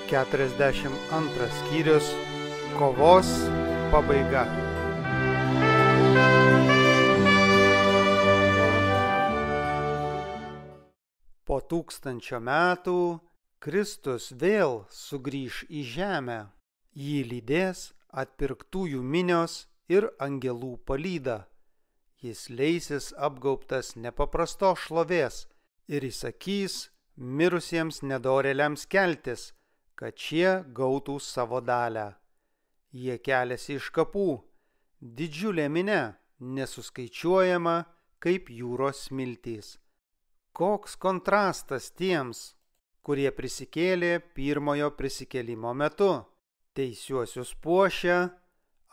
42 skyrius Kovos pabaiga. Po 1000 metų Kristus vėl sugrįš į žemę. Jį lydės atpirktųjų minios ir angelų palyda. Jis leisis apgaubtas nepaprastos šlovės ir įsakys mirusiems nedorėliams keltis, kad šie gautų savo dalę. Jie keliasi iš kapų, didžiulė minia, nesuskaičiuojama kaip jūros smiltys. Koks kontrastas tiems, kurie prisikėlė pirmojo prisikėlimo metu. Teisiuosius puošia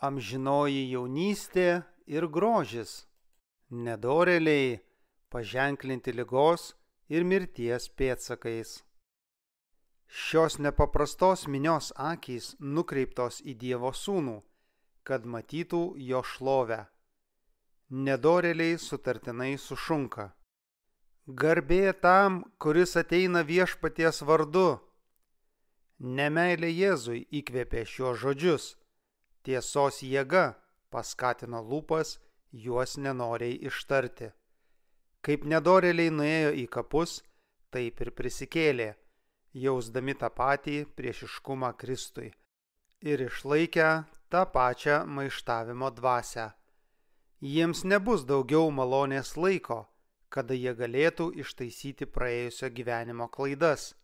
amžinoji jaunystė ir grožis. Nedorėliai paženklinti ligos ir mirties pėdsakais. Šios nepaprastos minios akys nukreiptos į Dievo sūnų, kad matytų jo šlovę. Nedorėliai sutartinai sušunka. Garbė tam, kuris ateina Viešpaties vardu. Nemeilė Jėzui įkvėpė šiuos žodžius. Tiesos jėga paskatino lūpas juos nenoriai ištarti. Kaip nedorėliai nuėjo į kapus, taip ir prisikėlė, jausdami tą patį priešiškumą Kristui ir išlaikę tą pačią maištavimo dvasią. Jiems nebus daugiau malonės laiko, kada jie galėtų ištaisyti praėjusio gyvenimo klaidas.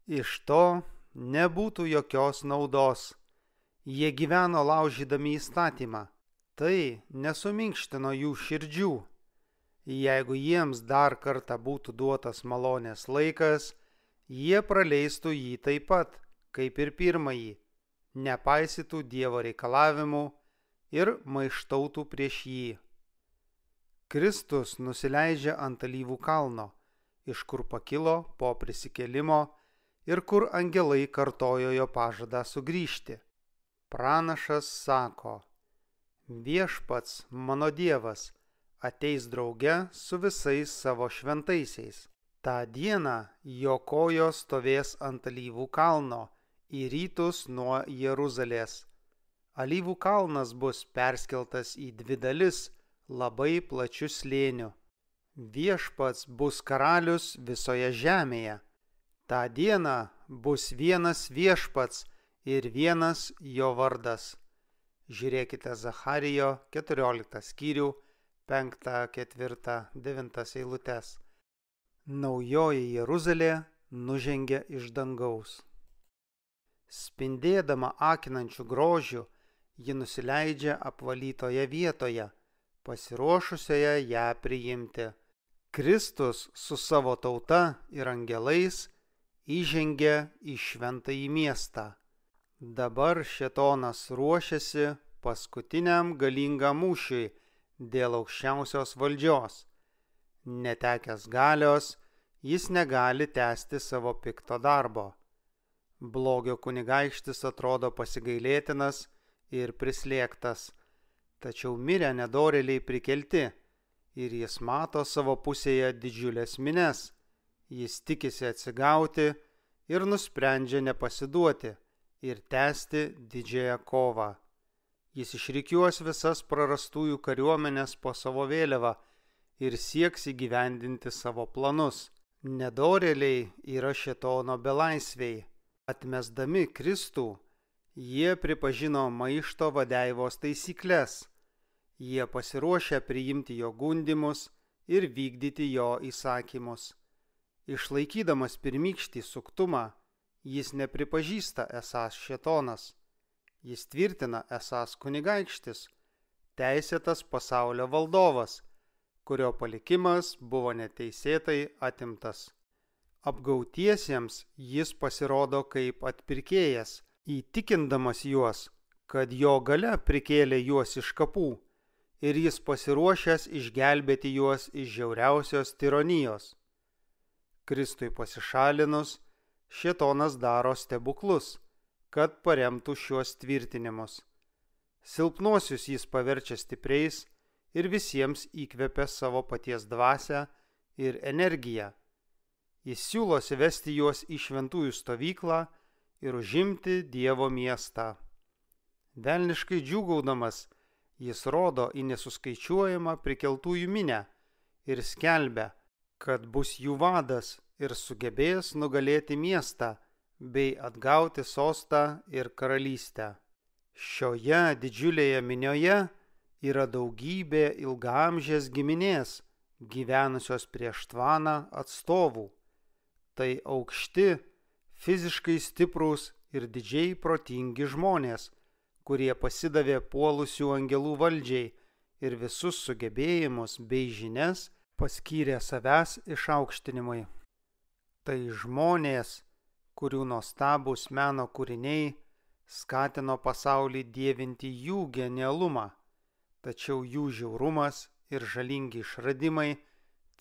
Iš to nebūtų jokios naudos. Jie gyveno laužydami įstatymą. Tai nesuminkštino jų širdžių. Jeigu jiems dar kartą būtų duotas malonės laikas, jie praleistų jį taip pat, kaip ir pirmąjį, nepaisytų Dievo reikalavimų ir maištautų prieš jį. Kristus nusileidžia ant Alyvų kalno, iš kur pakilo po prisikėlimo ir kur angelai kartojo jo pažadą sugrįžti. Pranašas sako: Viešpats, mano Dievas, ateis drauge su visais savo šventaisiais. Ta dieną jo kojos stovės ant Alyvų kalno, į rytus nuo Jeruzalės. Alyvų kalnas bus perskeltas į 2 dalis, labai plačių slėnių. Viešpats bus karalius visoje žemėje. Ta diena bus vienas viešpats ir vienas jo vardas. Žiūrėkite Zacharijo 14 skyrių, 5, 4, 9 eilutes. Naujoji Jeruzalė nužengia iš dangaus. Spindėdama akinančių grožių, ji nusileidžia apvalytoje vietoje, pasiruošusioje ją priimti. Kristus su savo tauta ir angelais įžengia į šventąjį miestą. Dabar šėtonas ruošiasi paskutiniam galingam mūšiui dėl aukščiausios valdžios. Netekęs galios, jis negali tęsti savo pikto darbo. Blogio kunigaikštis atrodo pasigailėtinas ir prislėgtas, tačiau mirę nedorėliai prikelti ir jis mato savo pusėje didžiulės minias. Jis tikisi atsigauti ir nusprendžia nepasiduoti ir tęsti didžiąją kovą. Jis išrikiuos visas prarastųjų kariuomenės po savo vėliavą ir sieks įgyvendinti savo planus. Nedorėliai yra šėtono belaisviai. Atmesdami Kristų, jie pripažino maišto vadeivos taisyklės. Jie pasiruošę priimti jo gundymus ir vykdyti jo įsakymus. Išlaikydamas pirmykštį suktumą, jis nepripažįsta esąs šėtonas. Jis tvirtina esąs kunigaikštis, teisėtas pasaulio valdovas, kurio palikimas buvo neteisėtai atimtas. Apgautiesiems jis pasirodo kaip atpirkėjas, įtikindamas juos, kad jo galia prikėlė juos iš kapų ir jis pasiruošęs išgelbėti juos iš žiauriausios tironijos. Kristui pasišalinus, šėtonas daro stebuklus, kad paremtų šiuos tvirtinimus. Silpnuosius jis paverčia stipriais ir visiems įkvepia savo paties dvasią ir energiją. Jis siūlosi vesti juos į šventųjų stovyklą ir užimti Dievo miestą. Velniškai džiūgaudamas, jis rodo į nesuskaičiuojamą prikeltųjų minią ir skelbia, kad bus jų vadas ir sugebės nugalėti miestą bei atgauti sostą ir karalystę. Šioje didžiulėje minioje yra daugybė ilgaamžės giminės, gyvenusios prieš tvaną atstovų. Tai aukšti, fiziškai stiprūs ir didžiai protingi žmonės, kurie pasidavė puolusių angelų valdžiai ir visus sugebėjimus bei žinias paskyrė savęs išaukštinimui. Tai žmonės, kurių nuostabūs meno kūriniai skatino pasaulį dievinti jų genialumą, tačiau jų žiaurumas ir žalingi išradimai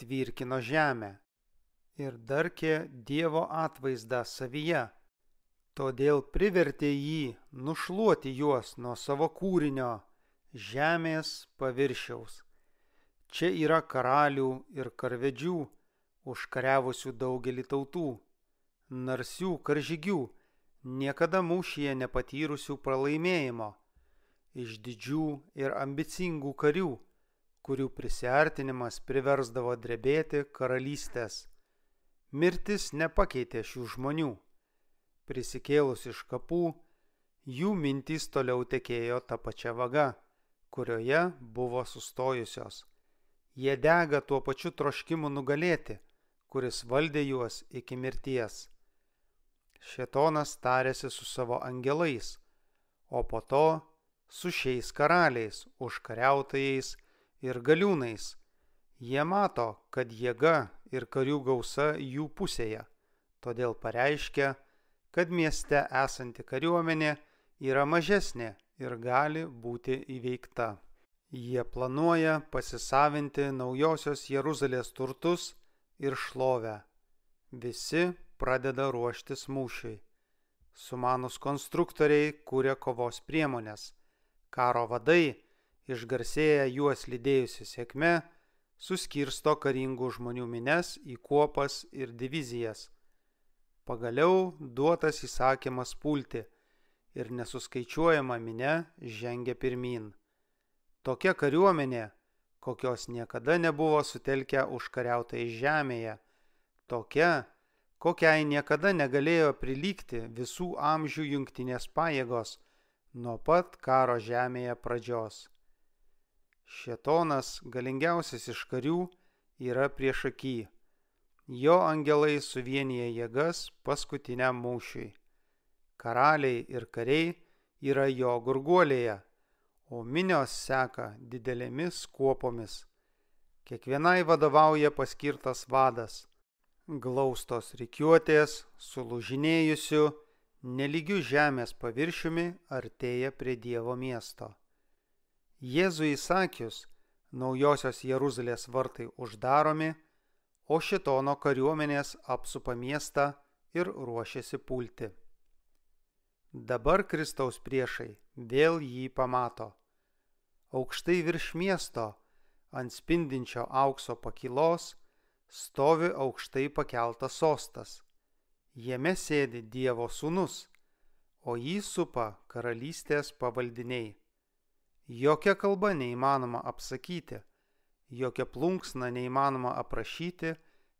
tvirkino žemę ir darkė Dievo atvaizdą savyje. Todėl privertė jį nušluoti juos nuo savo kūrinio žemės paviršiaus. Čia yra karalių ir karvedžių, užkariavusių daugelį tautų, narsių karžygių, niekada mūšyje nepatyrusių pralaimėjimo, iš didžių ir ambicingų karių, kurių prisiartinimas priversdavo drebėti karalystės. Mirtis nepakeitė šių žmonių. Prisikėlus iš kapų, jų mintys toliau tekėjo tą pačią vagą, kurioje buvo sustojusios. Jie dega tuo pačiu troškimu nugalėti, kuris valdė juos iki mirties. Šėtonas tarėsi su savo angelais, o po to su šiais karaliais, užkariautojais ir galiūnais. Jie mato, kad jėga ir karių gausa jų pusėje, todėl pareiškia, kad mieste esanti kariuomenė yra mažesnė ir gali būti įveikta. Jie planuoja pasisavinti naujosios Jeruzalės turtus ir šlovę. Visi pradeda ruoštis mūšiui. Sumanūs konstruktoriai kuria kovos priemonės. Karo vadai, išgarsėję juos lydėjusi sėkme, suskirsto karingų žmonių mines į kuopas ir divizijas. Pagaliau duotas įsakymas pulti ir nesuskaičiuojama minia žengia pirmyn. Tokia kariuomenė, kokios niekada nebuvo sutelkę užkariautai žemėje, tokia, kokiai niekada negalėjo prilygti visų amžių jungtinės pajėgos nuo pat karo žemėje pradžios. Šėtonas, galingiausias iš karių, yra priešaky. Jo angelai suvienyje jėgas paskutiniam mūšiui. Karaliai ir kariai yra jo gurguolėje, o minios seka didelėmis kuopomis. Kiekvienai vadovauja paskirtas vadas. Glaustos rikiuotės su lūžinėjusiu, nelygiu žemės paviršiumi artėja prie Dievo miesto. Jėzui įsakius, naujosios Jeruzalės vartai uždaromi, o šėtono kariuomenės apsupa miestą ir ruošiasi pulti. Dabar Kristaus priešai vėl jį pamato. Aukštai virš miesto, ant spindinčio aukso pakylos, stovi aukštai pakeltas sostas. Jame sėdi Dievo sūnus, o jį supa karalystės pavaldiniai. Jokia kalba neįmanoma apsakyti, jokia plunksna neįmanoma aprašyti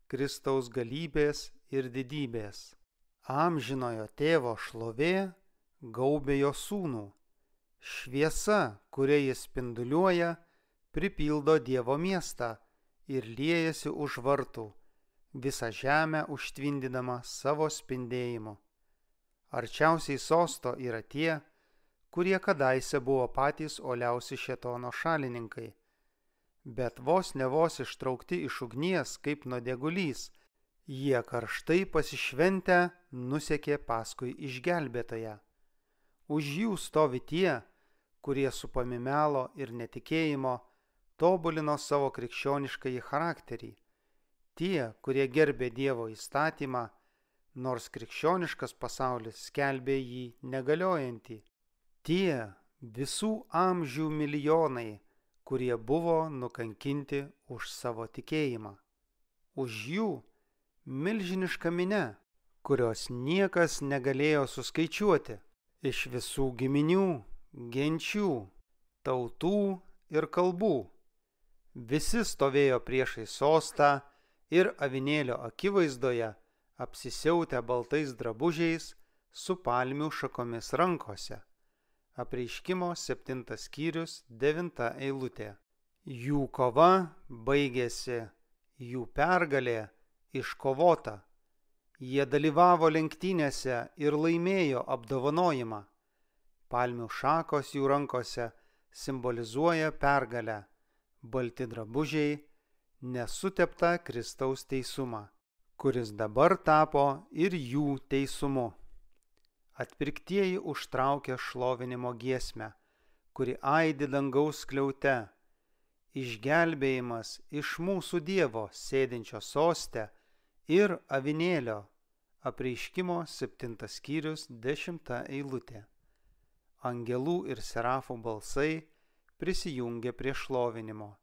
Kristaus galybės ir didybės. Amžinojo tėvo šlovė gaubė jo sūnų. Šviesa, kuria jis spinduliuoja, pripildo Dievo miestą ir liejasi už vartų, visą žemę užtvindydama savo spindėjimu. Arčiausiai sosto yra tie, kurie kadaise buvo patys uoliausi šėtono šalininkai, bet vos ne vos ištraukti iš ugnies kaip nuodėgulys, jie karštai pasišventę nusekė paskui išgelbėtoją. Už jų stovi tie, kurie supami melo ir netikėjimo tobulino savo krikščioniškąjį charakterį. Tie, kurie gerbė Dievo įstatymą, nors krikščioniškas pasaulis skelbė jį negaliojantį. Tie visų amžių milijonai, kurie buvo nukankinti už savo tikėjimą. Už jų milžiniška minia, kurios niekas negalėjo suskaičiuoti, iš visų giminių, genčių, tautų ir kalbų. Visi stovėjo priešais sostą ir avinėlio akivaizdoje, apsisiautę baltais drabužiais su palmių šakomis rankose. Apreiškimo 7 skyrius 9 eilutė. Jų kova baigėsi, jų pergalė iškovota. Jie dalyvavo lenktynėse ir laimėjo apdovanojimą. Palmių šakos jų rankose simbolizuoja pergalę, balti drabužiai nesuteptą Kristaus teisumą, kuris dabar tapo ir jų teisumu. Atpirktieji užtraukė šlovinimo giesmę, kuri aidi dangaus skliaute. Išgelbėjimas iš mūsų Dievo sėdinčio soste ir avinėlio. Apreiškimo 7 skyrius 10 eilutė. Angelų ir serafų balsai prisijungė prie šlovinimo.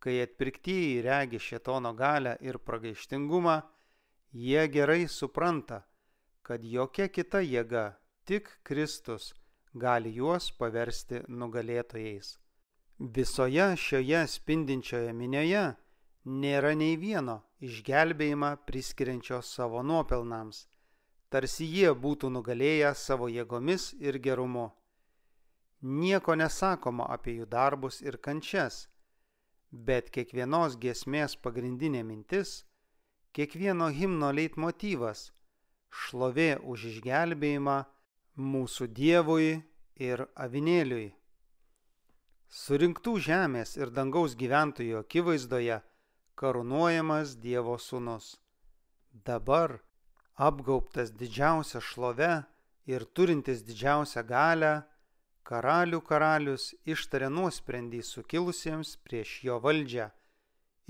Kai atpirktieji regi šėtono galią ir pragaištingumą, jie gerai supranta, kad jokia kita jėga, tik Kristus, gali juos paversti nugalėtojais. Visoje šioje spindinčioje minioje nėra nei vieno išgelbėjimą priskiriančio savo nuopelnams, tarsi jie būtų nugalėję savo jėgomis ir gerumu. Nieko nesakoma apie jų darbus ir kančias, bet kiekvienos giesmės pagrindinė mintis, kiekvieno himno leitmotyvas – šlovė už išgelbėjimą mūsų Dievui ir avinėliui. Surinktų žemės ir dangaus gyventojų akivaizdoje karūnuojamas Dievo sūnus. Dabar, apgaubtas didžiausia šlove ir turintis didžiausią galią, karalių karalius ištaria nuosprendį sukilusiems prieš jo valdžią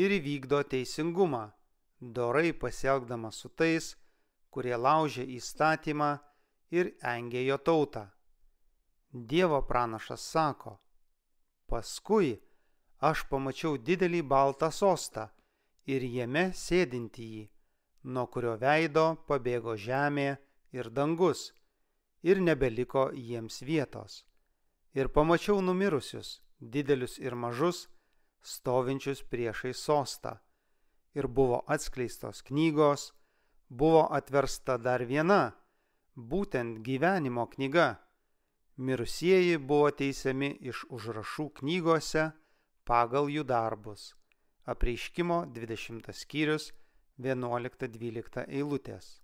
ir įvykdo teisingumą, dorai pasielgdamas su tais, kurie laužė įstatymą ir engė jo tautą. Dievo pranašas sako: paskui aš pamačiau didelį baltą sostą ir jame sėdintįjį, nuo kurio veido pabėgo žemė ir dangus, ir nebeliko jiems vietos. Ir pamačiau numirusius, didelius ir mažus, stovinčius priešais sostą. Ir buvo atskleistos knygos, buvo atversta dar viena, būtent gyvenimo knyga. Mirusieji buvo teisiami iš užrašų knygose pagal jų darbus. Apreiškimo 20 skyrius 11-12 eilutės.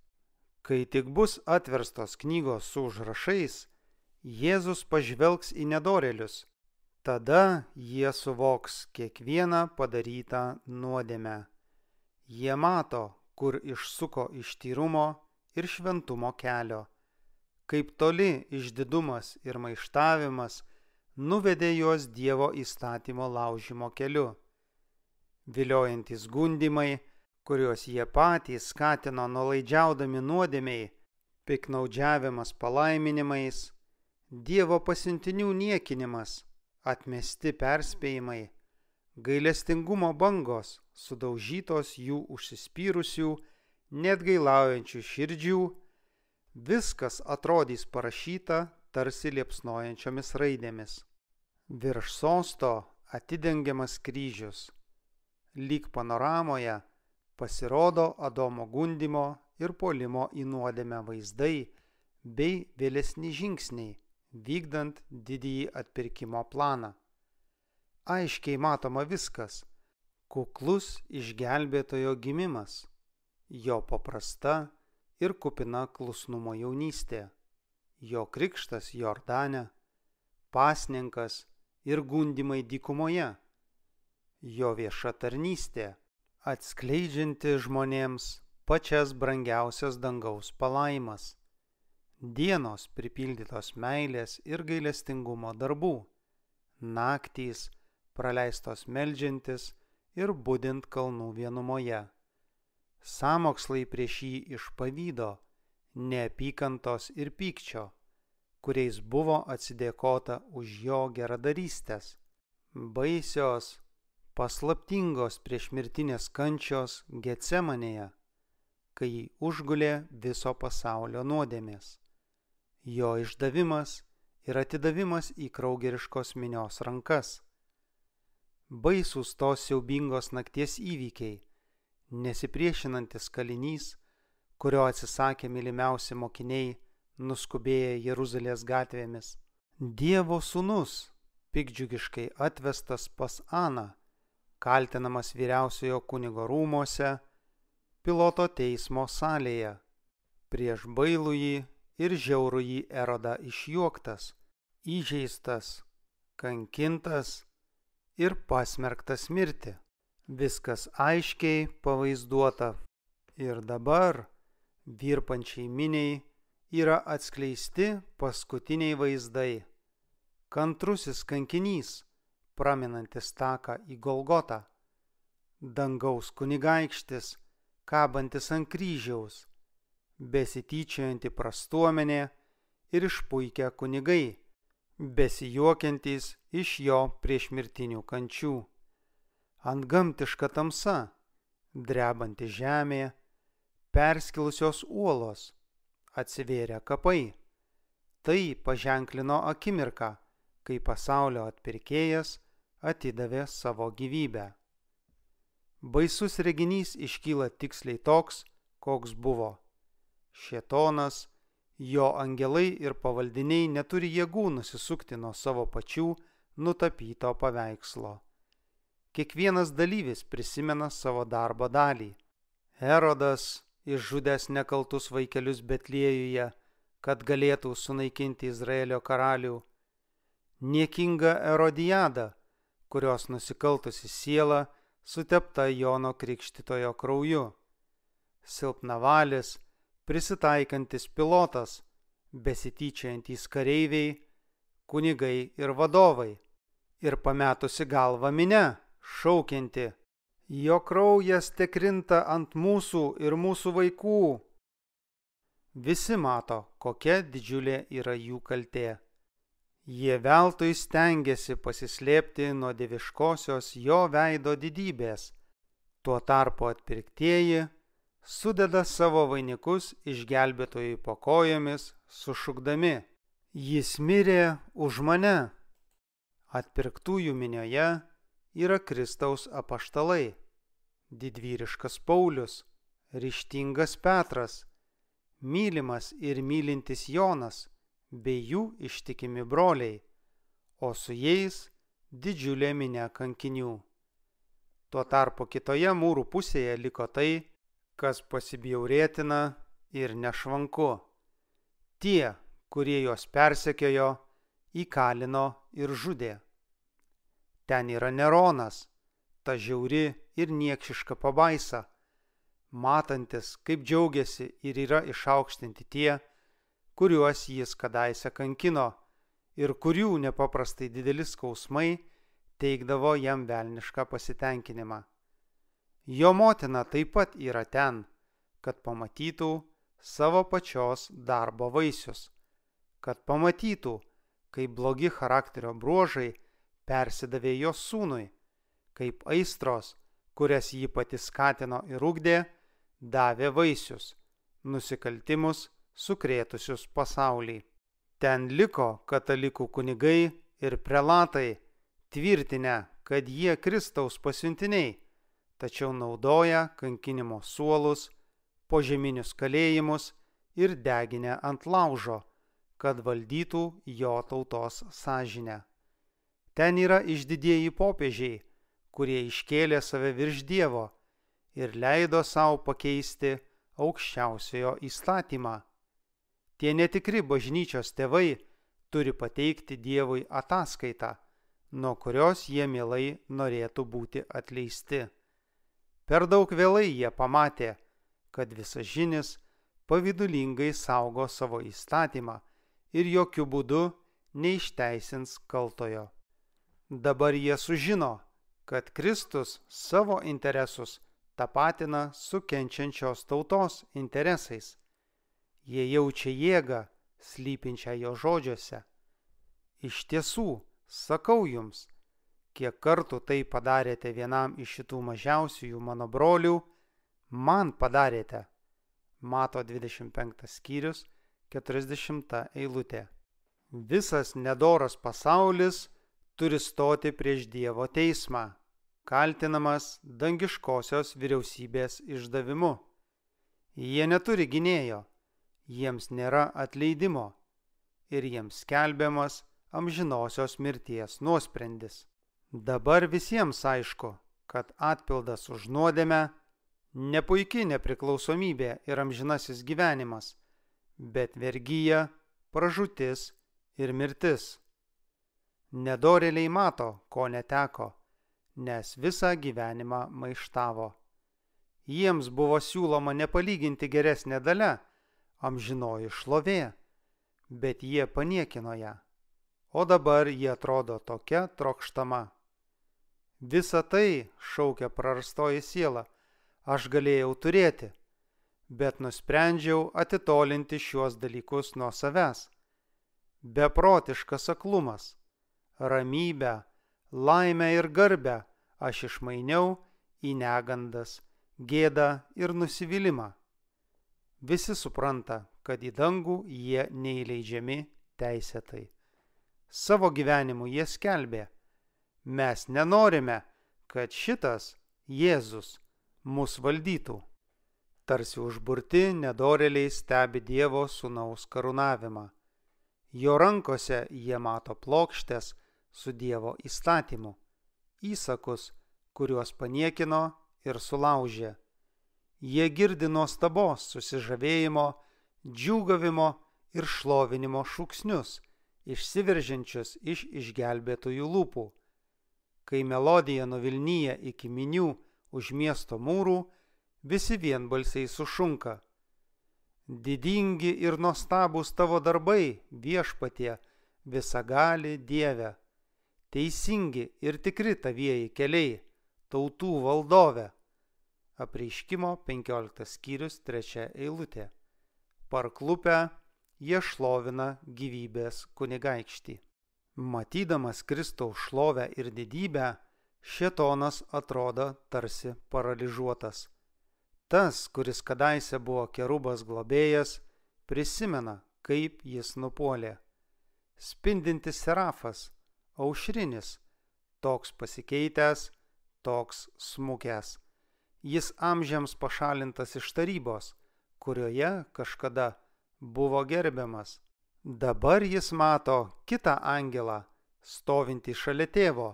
Kai tik bus atverstos knygos su užrašais, Jėzus pažvelgs į nedorėlius. Tada jie suvoks kiekvieną padarytą nuodėmę. Jie mato, kur išsuko iš tyrumo ir šventumo kelio, kaip toli išdidumas ir maištavimas nuvedė juos Dievo įstatymo laužymo keliu. Viliojantis gundymai, kuriuos jie patys skatino nuolaidžiaudami nuodėmei, piknaudžiavimas palaiminimais, Dievo pasiuntinių niekinimas, atmesti perspėjimai, gailestingumo bangos, sudaužytos jų užsispyrusių, net gailaujančių širdžių, viskas atrodys parašyta tarsi liepsnojančiomis raidėmis. Virš sosto atidengiamas kryžius. Lyg panoramoje pasirodo Adomo gundymo ir puolimo į nuodėmę vaizdai bei vėlesni žingsniai, vykdant didįjį atpirkimo planą. Aiškiai matoma viskas – kuklus išgelbėtojo gimimas, jo paprasta ir kupina klusnumo jaunystė, jo krikštas Jordane, pasninkas ir gundymai dykumoje, jo vieša tarnystė, atskleidžianti žmonėms pačias brangiausias dangaus palaimas, dienos pripildytos meilės ir gailestingumo darbų, naktys praleistos meldžiantis ir budint kalnų vienumoje, sąmokslai prieš jį iš pavydo, neapykantos ir pykčio, kuriais buvo atsidėkota už jo geradarystės, baisios, paslaptingos priešmirtinės kančios Getsemanėje, kai jį užgulė viso pasaulio nuodėmės. Jo išdavimas ir atidavimas į kraugeriškos minios rankas. Baisūs tos siaubingos nakties įvykiai, nesipriešinantis kalinys, kurio atsisakė mylimiausi mokiniai, nuskubėję Jeruzalės gatvėmis. Dievo sūnus, piktdžiugiškai atvestas pas Aną, kaltinamas vyriausiojo kunigo rūmuose, Piloto teismo salėje, prieš bailųjį ir žiaurųjį Erodą išjuoktas, įžeistas, kankintas ir pasmerktas mirti. Viskas aiškiai pavaizduota. Ir dabar virpančiai miniai yra atskleisti paskutiniai vaizdai. Kantrusis kankinys, praminantis taką į Golgotą. Dangaus kunigaikštis, kabantis ant kryžiaus. Besityčiojanti prastuomenė ir išpuikę kunigai, besijuokiantys iš jo priešmirtinių kančių. Antgamtiška tamsa, drebanti žemė, perskilusios uolos, atsivėrė kapai. Tai paženklino akimirką, kai pasaulio atpirkėjas atidavė savo gyvybę. Baisus reginys iškyla tiksliai toks, koks buvo. Šėtonas, jo angelai ir pavaldiniai neturi jėgų nusisukti nuo savo pačių nutapyto paveikslo. Kiekvienas dalyvis prisimena savo darbo dalį. Erodas, išžudęs nekaltus vaikelius Betliejuje, kad galėtų sunaikinti Izraelio karalių. Niekinga Erodijada, kurios nusikaltusi siela sutepta Jono Krikštytojo krauju. Silpnavalis, prisitaikantis Pilotas, besityčiojantys kareiviai, kunigai ir vadovai. Ir pametusi galvą minia, šaukianti: jo kraujas tekrinta ant mūsų ir mūsų vaikų. Visi mato, kokia didžiulė yra jų kaltė. Jie veltui stengiasi pasislėpti nuo dieviškosios jo veido didybės. Tuo tarpu atpirktieji sudeda savo vainikus išgelbėtojų po kojomis, sušukdami: jis mirė už mane. Atpirktųjų minioje yra Kristaus apaštalai, didvyriškas Paulius, ryžtingas Petras, mylimas ir mylintis Jonas, bei jų ištikimi broliai, o su jais didžiulė minia kankinių. Tuo tarpu kitoje mūrų pusėje liko tai, kas pasibjaurėtina ir nešvanku. Tie, kurie juos persekiojo, įkalino ir žudė. Ten yra Neronas, ta žiauri ir niekšiška pabaisa, matantis, kaip džiaugiasi ir yra išaukštinti tie, kuriuos jis kadaise kankino ir kurių nepaprastai dideli skausmai teikdavo jam velnišką pasitenkinimą. Jo motina taip pat yra ten, kad pamatytų savo pačios darbo vaisius, kad pamatytų, kaip blogi charakterio bruožai persidavė jos sūnui, kaip aistros, kurias jį pati skatino ir ugdė, davė vaisius, nusikaltimus sukrėtusius pasaulį. Ten liko katalikų kunigai ir prelatai, tvirtinę, kad jie Kristaus pasiuntiniai, tačiau naudoja kankinimo suolus, požeminius kalėjimus ir deginę ant laužo, kad valdytų jo tautos sąžinę. Ten yra išdidieji popiežiai, kurie iškėlė save virš Dievo ir leido savo pakeisti aukščiausiojo įstatymą. Tie netikri bažnyčios tėvai turi pateikti Dievui ataskaitą, nuo kurios jie mielai norėtų būti atleisti. Per daug vėlai jie pamatė, kad visažinis pavydulingai saugo savo įstatymą ir jokių būdų neišteisins kaltojo. Dabar jie sužino, kad Kristus savo interesus tapatina su kenčiančios tautos interesais. Jie jaučia jėgą, slypinčią jo žodžiuose. Iš tiesų, sakau jums, kiek kartų tai padarėte vienam iš šitų mažiausiųjų mano brolių, man padarėte. Mato 25 skyrius, 40 eilutė. Visas nedoras pasaulis turi stoti prieš Dievo teismą, kaltinamas dangiškosios vyriausybės išdavimu. Jie neturi gynėjo, jiems nėra atleidimo ir jiems skelbiamas amžinosios mirties nuosprendis. Dabar visiems aišku, kad atpildas už nuodėmę ne puiki nepriklausomybė ir amžinasis gyvenimas, bet vergyja, pražūtis ir mirtis. Nedorėliai mato, ko neteko, nes visą gyvenimą maištavo. Jiems buvo siūloma nepalyginti geresnė dalia, amžinoji šlovė, bet jie paniekino ją, o dabar jie atrodo tokia trokštama. Visa tai, šaukia prarastoji siela, aš galėjau turėti, bet nusprendžiau atitolinti šiuos dalykus nuo savęs. Beprotiškas aklumas, ramybę, laimę ir garbę aš išmainiau į negandas, gėdą ir nusivylimą. Visi supranta, kad į dangų jie neįleidžiami teisėtai. Savo gyvenimu jie skelbė: mes nenorime, kad šitas Jėzus mus valdytų. Tarsi užburti nedorėliai stebi Dievo sūnaus karūnavimą. Jo rankose jie mato plokštes su Dievo įstatymu, įsakus, kuriuos paniekino ir sulaužė. Jie girdi nuostabos, susižavėjimo, džiūgavimo ir šlovinimo šūksnius, išsiveržiančius iš išgelbėtųjų lūpų. Kai melodija nuvilnyja iki minių už miesto mūrų, visi vienbalsiai sušunka: didingi ir nuostabūs tavo darbai, Viešpatie, visagali Dieve, teisingi ir tikri tavieji keliai, tautų valdove. Apreiškimo 15 skyrius 3 eilutė. Parklupę jie šlovina gyvybės kunigaikštį. Matydamas Kristaus šlovę ir didybę, šėtonas atrodo tarsi paralyžiuotas. Tas, kuris kadaise buvo kerubas globėjas, prisimena, kaip jis nupuolė. Spindintis serafas, aušrinis, toks pasikeitęs, toks smukęs. Jis amžiams pašalintas iš tarybos, kurioje kažkada buvo gerbiamas. Dabar jis mato kitą angelą, stovintį šalia tėvo,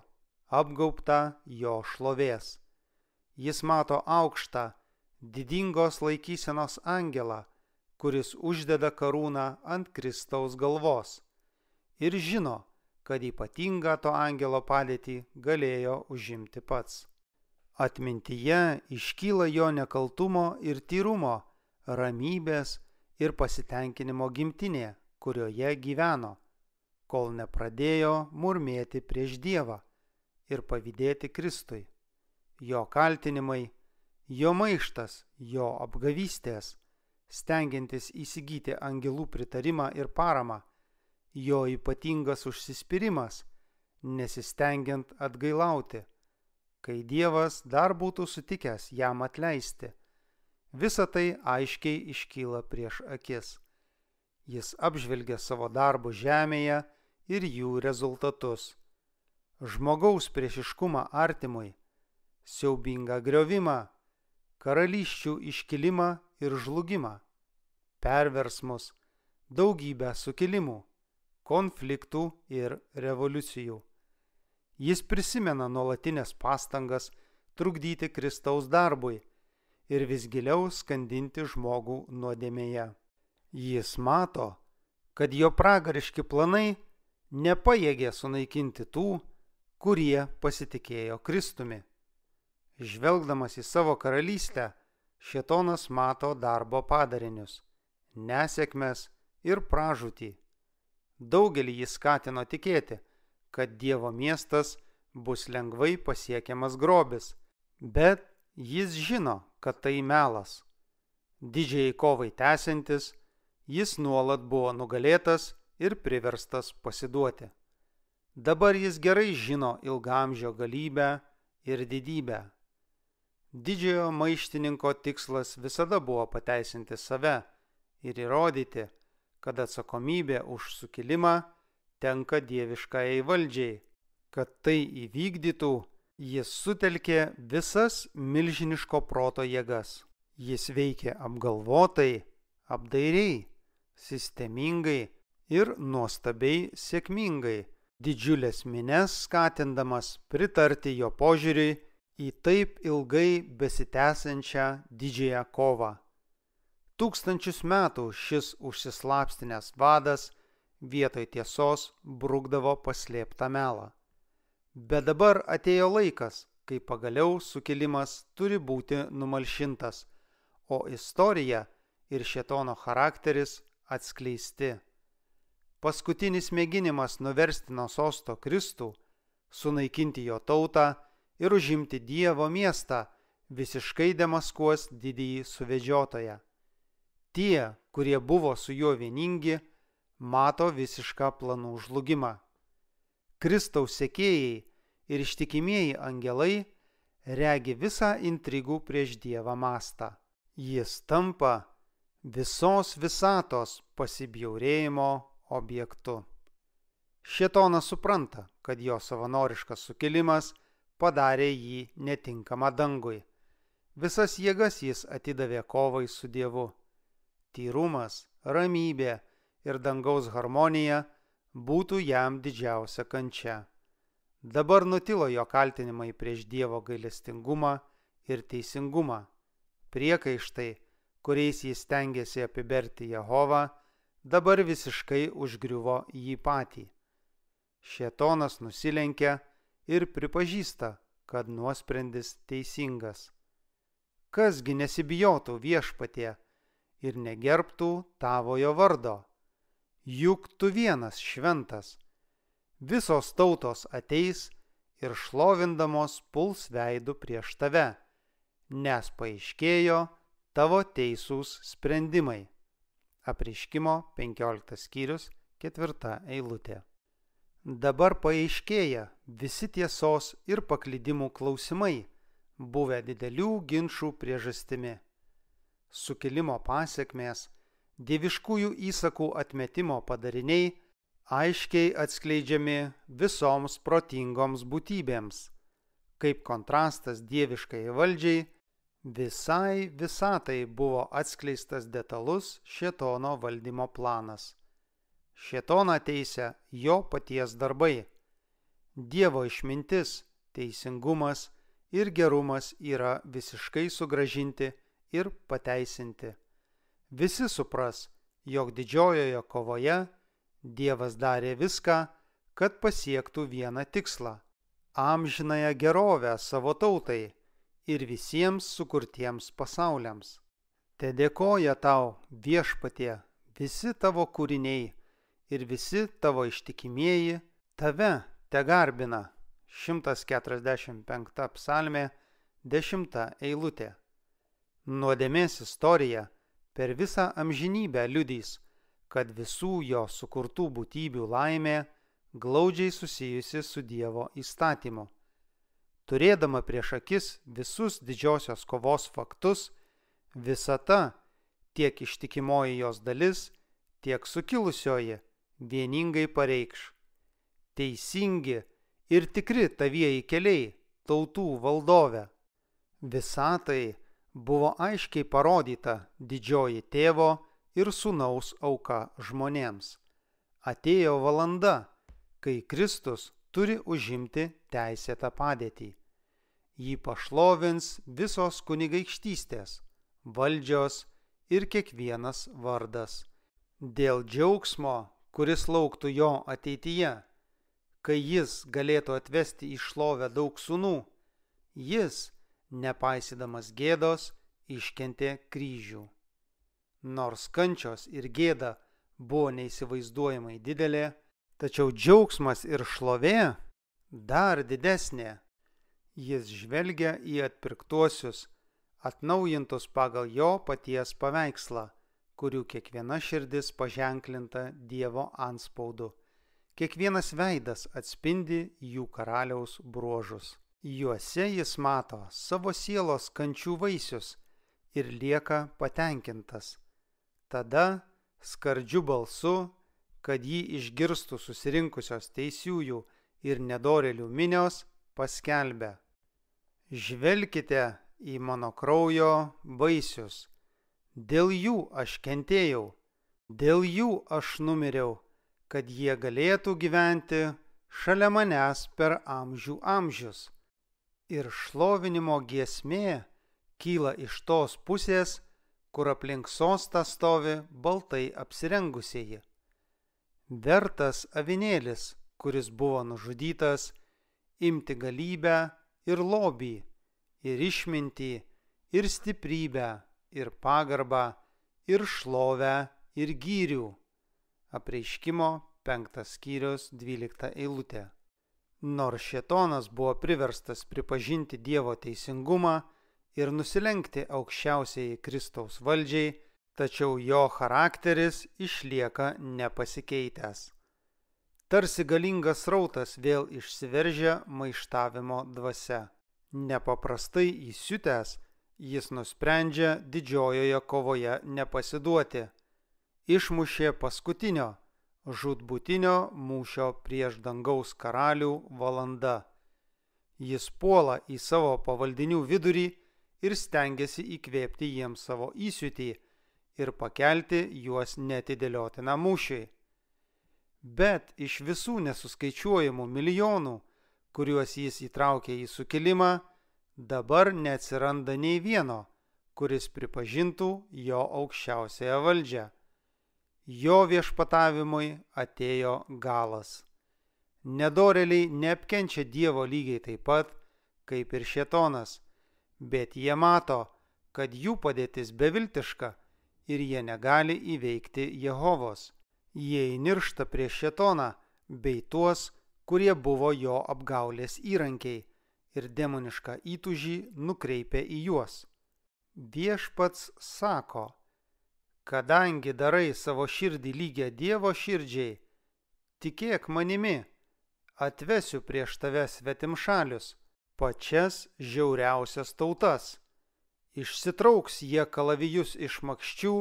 apgaubtą jo šlovės. Jis mato aukštą, didingos laikysenos angelą, kuris uždeda karūną ant Kristaus galvos, ir žino, kad ypatingą to angelo padėtį galėjo užimti pats. Atmintyje iškyla jo nekaltumo ir tyrumo, ramybės ir pasitenkinimo gimtinė, kurioje gyveno, kol nepradėjo murmėti prieš Dievą ir pavydėti Kristui. Jo kaltinimai, jo maištas, jo apgavystės, stengiantis įsigyti angelų pritarimą ir paramą, jo ypatingas užsispyrimas, nesistengiant atgailauti, kai Dievas dar būtų sutikęs jam atleisti. Visa tai aiškiai iškyla prieš akis. Jis apžvelgia savo darbus žemėje ir jų rezultatus. Žmogaus priešiškumą artimui, siaubingą griovimą, karalysčių iškilimą ir žlugimą, perversmus, daugybę sukilimų, konfliktų ir revoliucijų. Jis prisimena nuolatinės pastangas trukdyti Kristaus darbui ir vis giliau skandinti žmogų nuodėmėje. Jis mato, kad jo pragariški planai nepajėgė sunaikinti tų, kurie pasitikėjo Kristumi. Žvelgdamas į savo karalystę, šėtonas mato darbo padarinius, nesėkmes ir pražūtį. Daugelį jis skatino tikėti, kad Dievo miestas bus lengvai pasiekiamas grobis, bet jis žino, kad tai melas. Didžiai kovai tęsiantis, jis nuolat buvo nugalėtas ir priverstas pasiduoti. Dabar jis gerai žino ilgaamžio galybę ir didybę. Didžiojo maištininko tikslas visada buvo pateisinti save ir įrodyti, kad atsakomybė už sukilimą tenka dieviškajai valdžiai. Kad tai įvykdytų, jis sutelkė visas milžiniško proto jėgas. Jis veikė apgalvotai, apdairiai, sistemingai ir nuostabiai sėkmingai, didžiulės minias skatindamas pritarti jo požiūriui į taip ilgai besitęsiančią didžiąją kovą. 1000 metų šis užsislapstinęs vadas vietoj tiesos brukdavo paslėptą melą. Bet dabar atėjo laikas, kai pagaliau sukilimas turi būti numalšintas, o istorija ir šėtono charakteris atskleisti. Paskutinis mėginimas nuversti nuo sosto Kristų, sunaikinti jo tautą ir užimti Dievo miestą, visiškai demaskuos didįjį suvedžiotoją. Tie, kurie buvo su juo vieningi, mato visišką planų žlugimą. Kristaus sekėjai ir ištikimieji angelai regi visą intrigų prieš Dievą mastą. Jis tampa visos visatos pasibjaurėjimo objektu. Šėtonas supranta, kad jo savanoriškas sukilimas padarė jį netinkamą dangui. Visas jėgas jis atidavė kovai su Dievu. Tyrumas, ramybė ir dangaus harmonija būtų jam didžiausia kančia. Dabar nutilo jo kaltinimai prieš Dievo gailestingumą ir teisingumą. Priekaištai, kuriais jis stengiasi apiberti Jehovą, dabar visiškai užgriuvo jį patį. Šėtonas nusilenkia ir pripažįsta, kad nuosprendis teisingas. Kasgi nesibijotų viešpatie ir negerbtų tavojo vardo? Juk tu vienas šventas. Visos tautos ateis ir šlovindamos puls veidu prieš tave, nes paaiškėjo tavo teisūs sprendimai. Apreiškimo 15 skyrius 4 eilutė. Dabar paaiškėja visi tiesos ir paklydimų klausimai, buvę didelių ginčų priežastimi. Sukilimo pasekmės, dieviškųjų įsakų atmetimo padariniai aiškiai atskleidžiami visoms protingoms būtybėms. Kaip kontrastas dieviškai valdžiai, visai visatai buvo atskleistas detalus šėtono valdymo planas. Šėtoną teisia jo paties darbai. Dievo išmintis, teisingumas ir gerumas yra visiškai sugrąžinti ir pateisinti. Visi supras, jog didžiojoje kovoje Dievas darė viską, kad pasiektų vieną tikslą – amžinąją gerovę savo tautai ir visiems sukurtiems pasauliams. Te dėkoja tau, viešpatie, visi tavo kūriniai ir visi tavo ištikimieji tave te garbina. 145 psalmė, 10 eilutė. Nuodėmės istorija per visą amžinybę liudys, kad visų jo sukurtų būtybių laimė glaudžiai susijusi su Dievo įstatymu. Turėdama prieš akis visus didžiosios kovos faktus, visata, tiek ištikimoji jos dalis, tiek sukilusioji, vieningai pareikš: teisingi ir tikri tavieji keliai, tautų valdove. Visatai buvo aiškiai parodyta didžioji tėvo ir sūnaus auka žmonėms. Atėjo valanda, kai Kristus turi užimti teisėtą padėtį. Jį pašlovins visos kunigaikštystės, valdžios ir kiekvienas vardas. Dėl džiaugsmo, kuris lauktų jo ateityje, kai jis galėtų atvesti į šlovę daug sūnų, jis, nepaisydamas gėdos, iškentė kryžių. Nors kančios ir gėda buvo neįsivaizduojamai didelė, tačiau džiaugsmas ir šlovė dar didesnė. Jis žvelgia į atpirktuosius, atnaujintus pagal jo paties paveikslą, kurių kiekviena širdis paženklinta Dievo antspaudu. Kiekvienas veidas atspindi jų karaliaus bruožus. Juose jis mato savo sielos kančių vaisius ir lieka patenkintas. Tada skardžiu balsu, kad jį išgirstų susirinkusios teisiųjų ir nedorėlių minios, paskelbė: Žvelkite į mano kraujo vaisius. Dėl jų aš kentėjau, dėl jų aš numiriau, kad jie galėtų gyventi šalia manęs per amžių amžius. Ir šlovinimo giesmė kyla iš tos pusės, kur aplink sostą stovi baltai apsirengusieji. Vertas avinėlis, kuris buvo nužudytas, imti galybę ir lobį, ir išmintį, ir stiprybę, ir pagarbą, ir šlovę, ir gyrių. Apreiškimo 5 skyrius 12 eilutė. Nors šėtonas buvo priverstas pripažinti Dievo teisingumą ir nusilenkti aukščiausiai Kristaus valdžiai, tačiau jo charakteris išlieka nepasikeitęs. Tarsi galingas srautas vėl išsiveržia maištavimo dvasia. Nepaprastai įsiutęs, jis nusprendžia didžiojoje kovoje nepasiduoti. Išmušė paskutinio, žūtbūtinio mūšio prieš dangaus karalių valanda. Jis puola į savo pavaldinių vidurį ir stengiasi įkvėpti jiems savo įsiutį ir pakelti juos neatidėliotiną mūšiui. Bet iš visų nesuskaičiuojamų milijonų, kuriuos jis įtraukė į sukilimą, dabar neatsiranda nei vieno, kuris pripažintų jo aukščiausiąją valdžią. Jo viešpatavimui atėjo galas. Nedorėliai neapkenčia Dievo lygiai taip pat, kaip ir šėtonas, bet jie mato, kad jų padėtis beviltiška ir jie negali įveikti Jehovos. Jie įniršta prieš šėtoną bei tuos, kurie buvo jo apgaulės įrankiai, ir demonišką įtūžį nukreipia į juos. Viešpats sako: kadangi darai savo širdį lygią Dievo širdžiai, tikėk manimi, atvesiu prieš tave svetimšalius, pačias žiauriausias tautas. Išsitrauks jie kalavijus iš makščių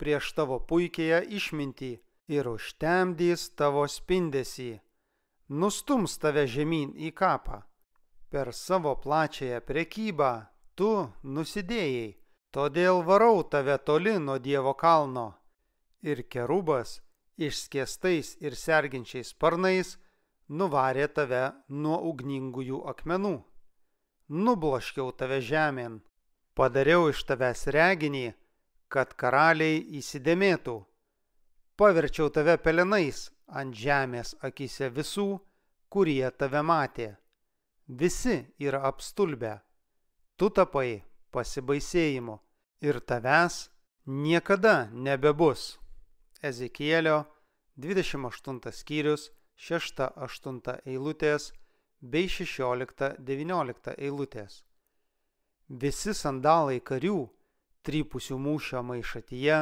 prieš tavo puikiąją išmintį ir užtemdys tavo spindesį. Nustums tave žemyn į kapą. Per savo plačiąją prekybą tu nusidėjai, todėl varau tave toli nuo Dievo kalno. Ir kerubas išskėstais ir serginčiais sparnais nuvarė tave nuo ugningųjų akmenų. Nubloškiau tave žemėn, padariau iš tavęs reginį, kad karaliai įsidėmėtų. Paverčiau tave pelenais ant žemės akyse visų, kurie tave matė. Visi yra apstulbę. Tu tapai pasibaisėjimu ir tavęs niekada nebebus. Ezekielio 28 skyrius 6-8 eilutės bei 16-19 eilutės. Visi sandalai karių, trypusių mūšio maišatyje,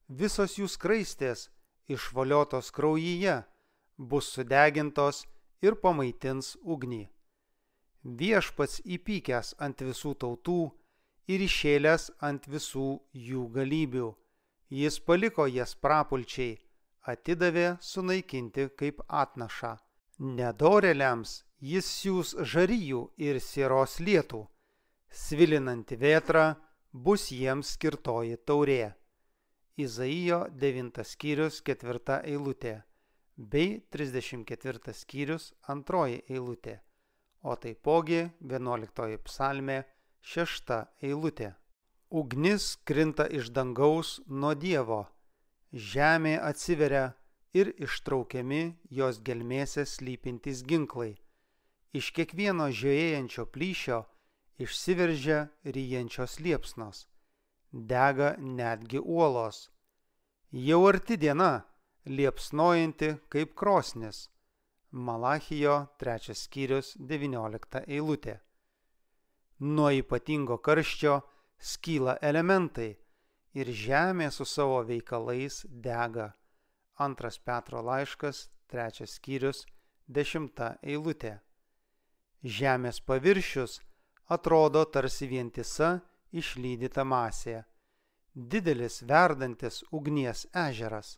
visos jų skraistės išvaliotos kraujyje, bus sudegintos ir pamaitins ugnį. Viešpats įpykęs ant visų tautų ir išėlęs ant visų jų galybių. Jis paliko jas prapulčiai, atidavė sunaikinti kaip atnašą. Nedorėliams jis siūs žarijų ir sieros lietų. Svilinanti vėtra bus jiems skirtoji taurė. Izaijo 9 skyrius 4 eilutė bei 34 skyrius 2 eilutė. O taipogi 11 psalmė 6 eilutė. Ugnis krinta iš dangaus nuo Dievo, žemė atsiveria ir ištraukiami jos gelmėse slypintys ginklai. Iš kiekvieno žiojėjančio plyšio išsiveržia ryjančios liepsnos. Dega netgi uolos. Jau arti diena, liepsnojanti kaip krosnis. Malachijo 3 skyrius 19 eilutė. Nuo ypatingo karščio skyla elementai ir žemė su savo veikalais dega. 2 Petro laiškas 3 skyrius 10 eilutė. Žemės paviršius atrodo tarsi vientisa išlydyta masė. Didelis verdantis ugnies ežeras.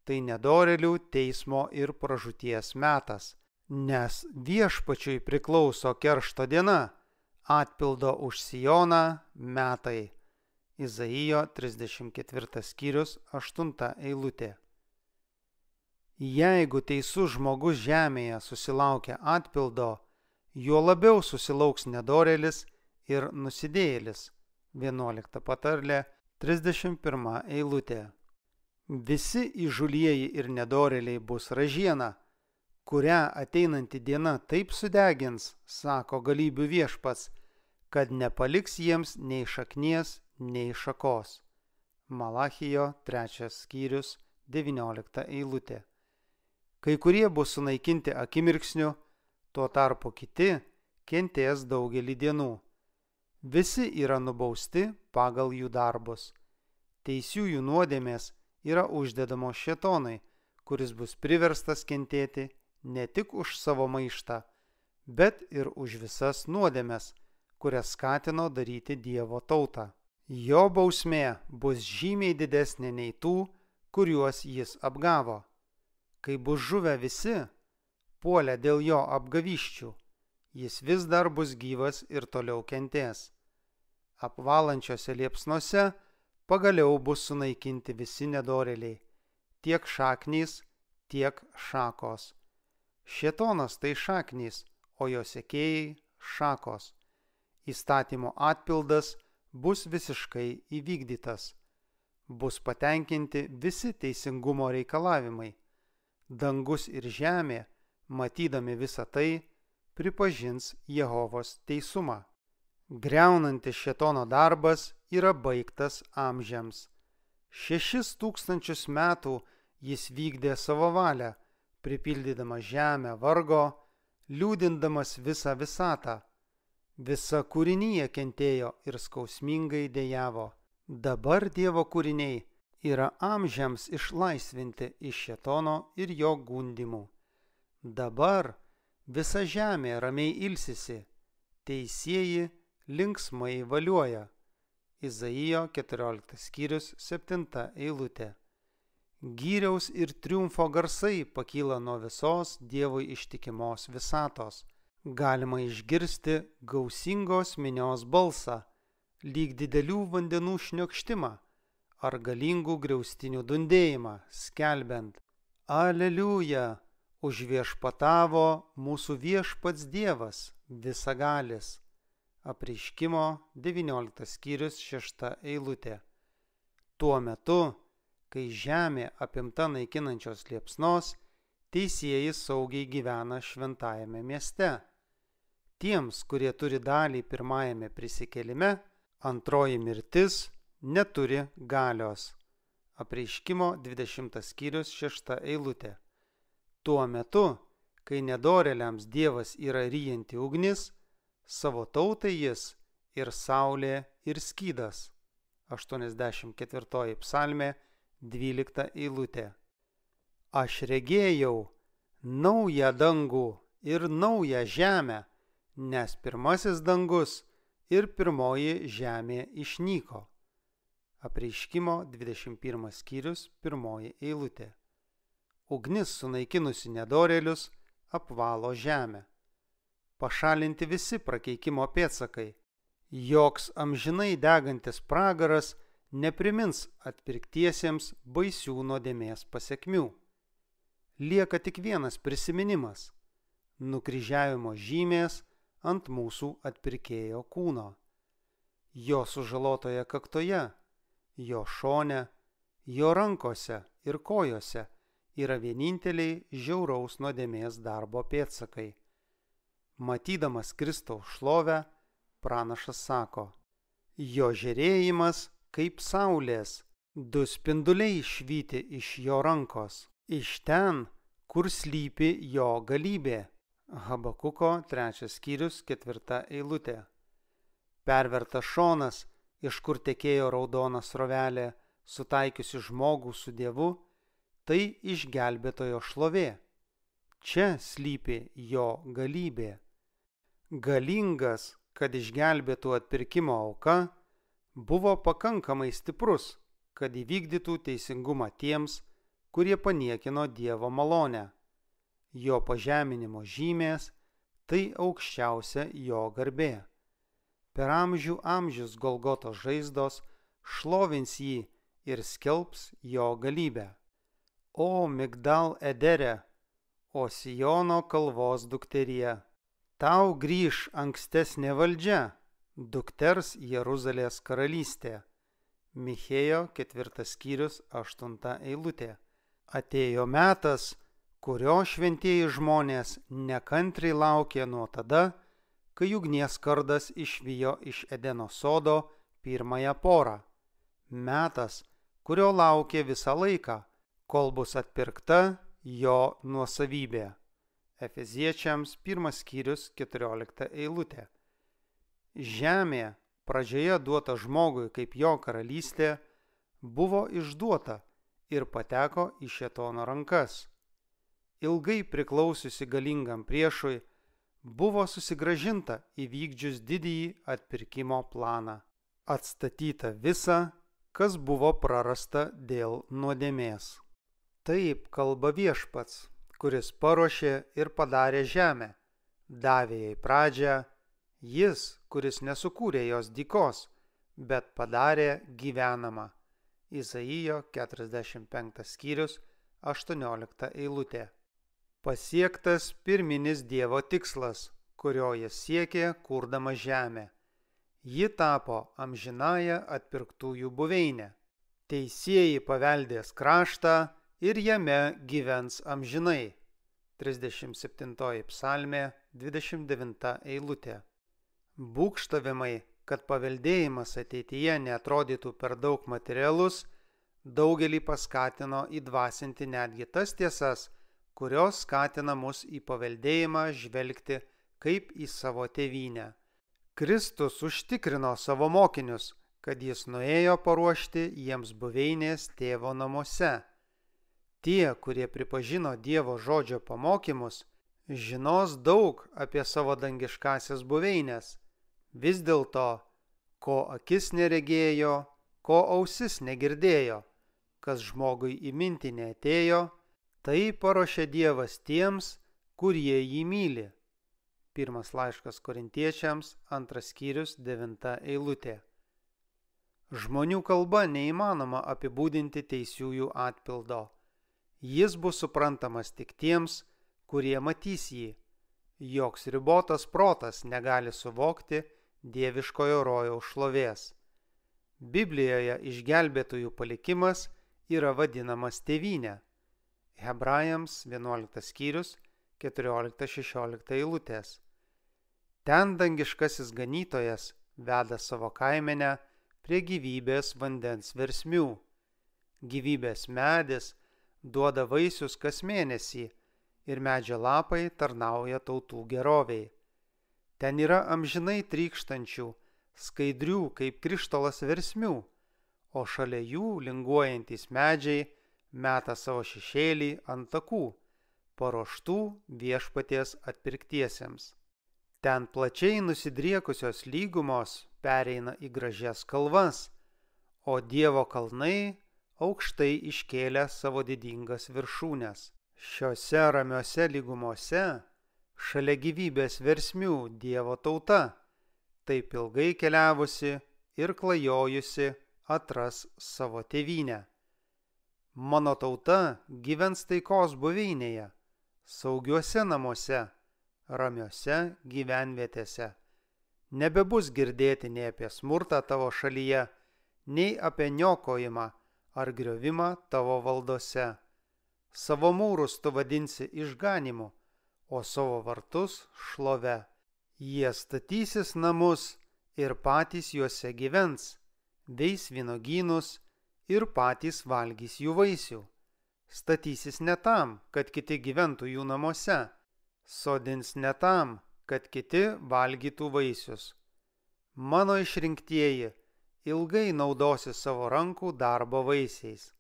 Tai nedorėlių teismo ir pražūties metas, nes viešpačiui priklauso keršto diena, atpildo už Sioną metai. Izaijo 34 skyrius 8 eilutė. Jeigu teisus žmogus žemėje susilaukia atpildo, juo labiau susilauks nedorėlis ir nusidėjėlis. 11 patarlė, 31 eilutė. Visi įžūlieji ir nedorėliai bus ražiena, kurią ateinanti diena taip sudegins, sako galybių viešpats, kad nepaliks jiems nei šaknies, nei šakos. Malachijo 3 skyrius 19 eilutė. Kai kurie bus sunaikinti akimirksniu, tuo tarpu kiti kentės daugelį dienų. Visi yra nubausti pagal jų darbus. Teisiųjų nuodėmės yra uždedamos šėtonui, kuris bus priverstas kentėti ne tik už savo maištą, bet ir už visas nuodėmes, kurias skatino daryti Dievo tautą. Jo bausmė bus žymiai didesnė nei tų, kuriuos jis apgavo. Kai bus žuvę visi, puolę dėl jo apgavysčių, jis vis dar bus gyvas ir toliau kentės. Apvalančiose liepsnose pagaliau bus sunaikinti visi nedorėliai, tiek šaknys, tiek šakos. Šėtonas tai šaknys, o jo sekėjai šakos. Įstatymo atpildas bus visiškai įvykdytas. Bus patenkinti visi teisingumo reikalavimai. Dangus ir žemė, matydami visą tai, pripažins Jehovos teisumą. Griaunantis šėtono darbas yra baigtas amžiams. 6000 metų jis vykdė savo valią, pripildydamas žemę vargo, liūdindamas visą visatą. Visa kūrinija kentėjo ir skausmingai dejavo. Dabar Dievo kūriniai yra amžiams išlaisvinti iš šėtono ir jo gundymų. Dabar visa žemė ramiai ilsisi, teisieji linksmai valiuoja. Izaijo 14 skyrius 7 eilutė. Gyriaus ir triumfo garsai pakyla nuo visos Dievui ištikimos visatos. Galima išgirsti gausingos minios balsą, lyg didelių vandenų šniokštimą ar galingų griaustinių dundėjimą, skelbiant: Aleliuja, užviešpatavo mūsų viešpats Dievas, visagalis. Apreiškimo 19 skyrius 6 eilutė. Tuo metu, kai žemė apimta naikinančios liepsnos, teisieji saugiai gyvena šventajame mieste. Tiems, kurie turi dalį pirmajame prisikėlime, antroji mirtis neturi galios. Apreiškimo 20 skyrius 6 eilutė. Tuo metu, kai nedorėliams Dievas yra ryjanti ugnis, savo tautai jis ir saulė ir skydas. 84 psalmė 12 eilutė. Aš regėjau naują dangų ir naują žemę, nes pirmasis dangus ir pirmoji žemė išnyko. Apreiškimo 21 skyrius 1 eilutė. Ugnis sunaikinusi nedorėlius apvalo žemę. Pašalinti visi prakeikimo pėdsakai. Joks amžinai degantis pragaras neprimins atpirktiesiems baisių nuodėmės pasekmių. Lieka tik vienas prisiminimas – nukryžiavimo žymės ant mūsų atpirkėjo kūno. Jo sužalotoje kaktoje, jo šone, jo rankose ir kojose yra vieninteliai žiauraus nuodėmės darbo pėdsakai. Matydamas Kristaus šlovę, pranašas sako: jo žėrėjimas kaip saulės, du spinduliai švyti iš jo rankos, iš ten, kur slypi jo galybė. Habakuko 3 skyrius 4 eilutė. Pervertas šonas, iš kur tekėjo raudona srovelė, sutaikiusi žmogų su Dievu, tai išgelbėtojo šlovė. Čia slypi jo galybė. Galingas, kad išgelbėtų atpirkimo auka, buvo pakankamai stiprus, kad įvykdytų teisingumą tiems, kurie paniekino Dievo malonę. Jo pažeminimo žymės – tai aukščiausia jo garbė. Per amžių amžius Golgotos žaizdos šlovins jį ir skelbs jo galybę. O Migdal Edere, o Siono kalvos dukterie, tau grįž ankstesnė valdžia, dukters Jeruzalės karalystė. Michėjo 4 skyrius 8 eilutė. Atėjo metas, kurio šventieji žmonės nekantriai laukė nuo tada, kai ugnies kardas išvijo iš Edeno sodo pirmąją porą. Metas, kurio laukė visą laiką, kol bus atpirkta jo nuosavybė. Efeziečiams 1 skyrius 14 eilutė. Žemė, pradžioje duota žmogui kaip jo karalystė, buvo išduota ir pateko į šėtono rankas. Ilgai priklausiusi galingam priešui, buvo susigrąžinta įvykdžius didįjį atpirkimo planą. Atstatyta visa, kas buvo prarasta dėl nuodėmės. Taip kalba Viešpats, kuris paruošė ir padarė žemę, davė jai pradžią, jis, kuris nesukūrė jos dykos, bet padarė gyvenamą. Izaijo 45 skyrius 18 eilutė. Pasiektas pirminis Dievo tikslas, kurio jis siekė kurdama žemę. Ji tapo amžinąja atpirktųjų buveinė. Teisieji paveldės kraštą ir jame gyvens amžinai. 37 psalmė 29 eilutė. Būgštavimai, kad paveldėjimas ateityje neatrodytų per daug materialus, daugelį paskatino įdvasinti netgi tas tiesas, kurios skatina mus į paveldėjimą žvelgti kaip į savo tėvynę. Kristus užtikrino savo mokinius, kad jis nuėjo paruošti jiems buveinės tėvo namuose. Tie, kurie pripažino Dievo žodžio pamokymus, žinos daug apie savo dangiškasias buveinės. Vis dėlto, ko akis neregėjo, ko ausis negirdėjo, kas žmogui į mintį neatėjo, tai paruošė Dievas tiems, kurie jį myli. Pirmas laiškas Korintiečiams 2 skyrius 9 eilutė. Žmonių kalba neįmanoma apibūdinti teisiųjų atpildo. Jis bus suprantamas tik tiems, kurie matys jį. Joks ribotas protas negali suvokti dieviškojo rojaus šlovės. Biblijoje išgelbėtųjų palikimas yra vadinamas tėvynė. Hebrajams 11 skyrius 14-16 eilutės. Ten dangiškasis ganytojas veda savo kaimenę prie gyvybės vandens versmių. Gyvybės medis duoda vaisius kas mėnesį ir medžio lapai tarnauja tautų geroviai. Ten yra amžinai trykštančių, skaidrių kaip krištolas versmių, o šalia jų linguojantys medžiai meta savo šešėlį ant takų, paruoštų Viešpaties atpirktiesiems. Ten plačiai nusidriekusios lygumos pereina į gražias kalvas, o Dievo kalnai aukštai iškėlė savo didingas viršūnes. Šiose ramiose lygumose, šalia gyvybės versmių Dievo tauta, taip ilgai keliavusi ir klajojusi, atras savo tėvynę. Mano tauta gyvens taikos buveinėje, saugiuose namuose, ramiuose gyvenvietėse. Nebebus girdėti nei apie smurtą tavo šalyje, nei apie niokojimą ar griovimą tavo valdose. Savo mūrus tu vadinsi išganimu, o savo vartus šlove. Jie statysis namus ir patys juose gyvens, veis vynogynus ir patys valgys jų vaisių. Statysis ne tam, kad kiti gyventų jų namuose, sodins ne tam, kad kiti valgytų vaisius. Mano išrinktieji ilgai naudosi savo rankų darbo vaisiais.